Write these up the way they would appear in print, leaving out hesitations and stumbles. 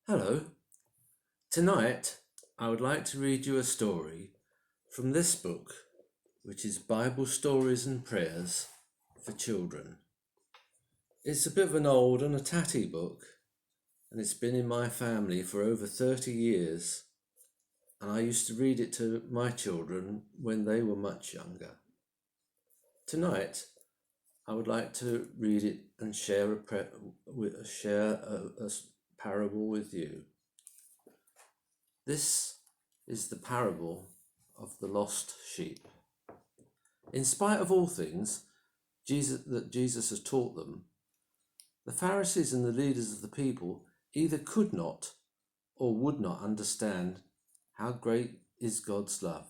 Hello. Tonight, I would like to read you a story from this book, which is Bible Stories and Prayers for Children. It's a bit of an old and a tatty book, and it's been in my family for over 30 years, and I used to read it to my children when they were much younger. Tonight, I would like to read it and share a parable with you. This is the parable of the lost sheep. In spite of all things Jesus has taught them, the Pharisees and the leaders of the people either could not or would not understand how great is God's love.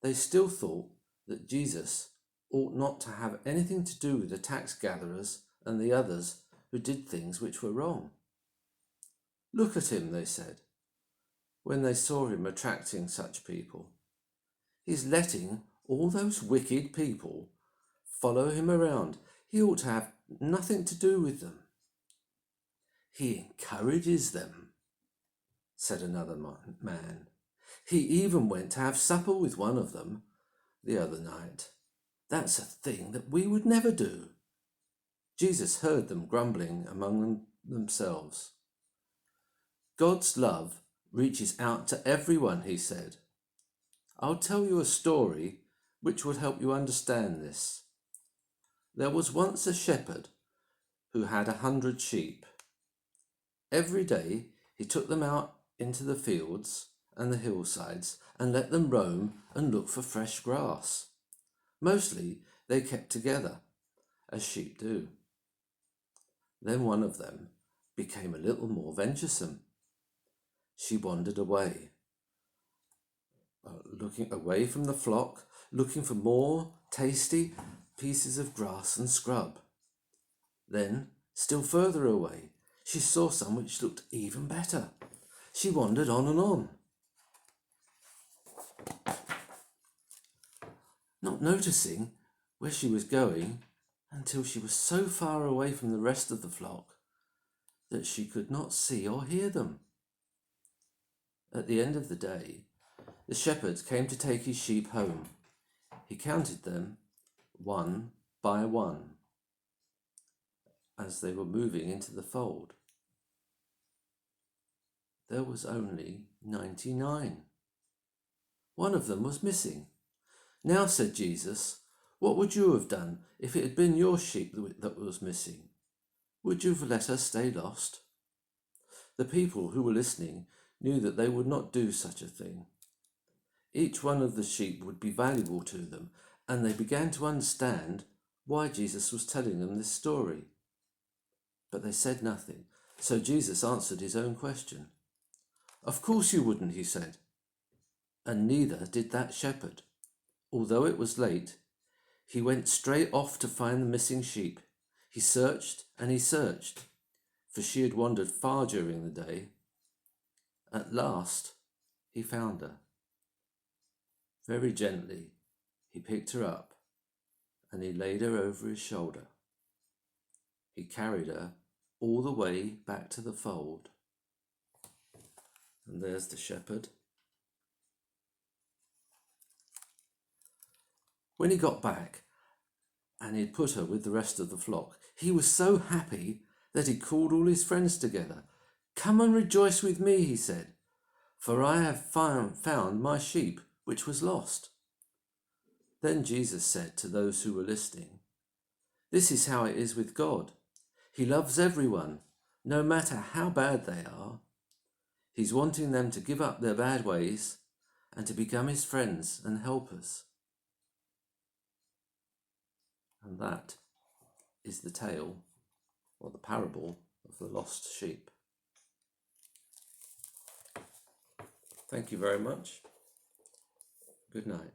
They still thought that Jesus ought not to have anything to do with the tax gatherers and the others who did things which were wrong. Look at him, they said, when they saw him attracting such people. He's letting all those wicked people follow him around. He ought to have nothing to do with them. He encourages them, said another man. He even went to have supper with one of them the other night. That's a thing that we would never do. Jesus heard them grumbling among themselves. God's love reaches out to everyone, he said. I'll tell you a story which would help you understand this. There was once a shepherd who had 100 sheep. Every day he took them out into the fields and the hillsides and let them roam and look for fresh grass. Mostly they kept together, as sheep do. Then one of them became a little more venturesome. She wandered away, looking away from the flock, looking for more tasty pieces of grass and scrub. Then, still further away, she saw some which looked even better. She wandered on and on, not noticing where she was going until she was so far away from the rest of the flock that she could not see or hear them. At the end of the day, the shepherd came to take his sheep home. He counted them one by one as they were moving into the fold. There was only 99. One of them was missing. Now, said Jesus, what would you have done if it had been your sheep that was missing? Would you have let her stay lost? The people who were listening knew that they would not do such a thing. Each one of the sheep would be valuable to them, and they began to understand why Jesus was telling them this story. But they said nothing, so Jesus answered his own question. Of course you wouldn't, he said. And neither did that shepherd. Although it was late, he went straight off to find the missing sheep. He searched and he searched, for she had wandered far during the day. At last, he found her. Very gently, he picked her up and he laid her over his shoulder. He carried her all the way back to the fold. And there's the shepherd. When he got back and he'd put her with the rest of the flock, he was so happy that he called all his friends together. Come and rejoice with me, he said, for I have found my sheep which was lost. Then Jesus said to those who were listening, this is how it is with God. He loves everyone, no matter how bad they are. He's wanting them to give up their bad ways and to become his friends and helpers. And that is the tale, or the parable, of the lost sheep. Thank you very much. Good night.